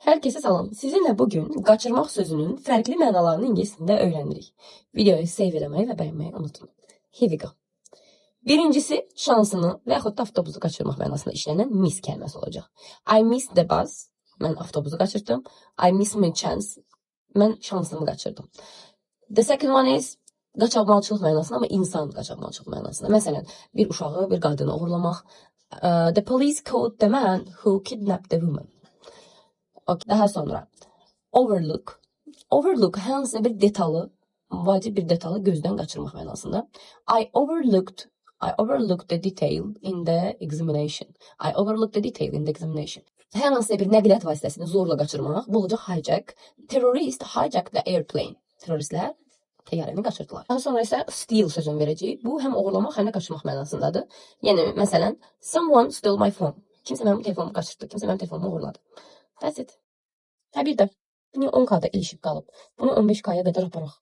Herkese salam. Sizinle bugün qaçırmaq sözünün fərqli mənalarını ingiliscəsində öyrənirik. Videoyu save eləməyi və bəyənməyi unutmayın. Here we go. Birincisi şansını və yaxud da avtobusu qaçırmaq mənasında işlənən miss kəlməsi olacaq. I miss the bus. Mən avtobusu qaçırdım. I miss my chance. Mən şansımı qaçırdım. The second one is qaçaqmalçılıq mənasında, amma insan qaçaqmalçılıq mənasında. Məsələn, bir uşağı, bir qadını oğurlamaq. The police caught the man who kidnapped the woman. Okay. Daha sonra overlook. Overlook hansısa bir detalı, vacib bir detalı gözdən qaçırmaq mənasında. I overlooked the detail in the examination. I overlooked the detail in the examination. Hər hansısa bir nəqliyyat vasitəsini zorla qaçırmaq, bu olacaq hijack. Terrorist hijacked the airplane. Terroristlər təyyarəni qaçırdılar. Daha sonra isə steal sözünü verəcəyik. Bu həm oğurlamaq, həm də qaçırmaq mənasındadır. Yəni, məsələn, someone stole my phone. Kimsə mənim telefonumu qaçırdı, kimsə mənim telefonumu uğurladı. That's it. Bir də bunu 10K-da ilişib qalıb. Bunu 15K-ya qədər aparaq.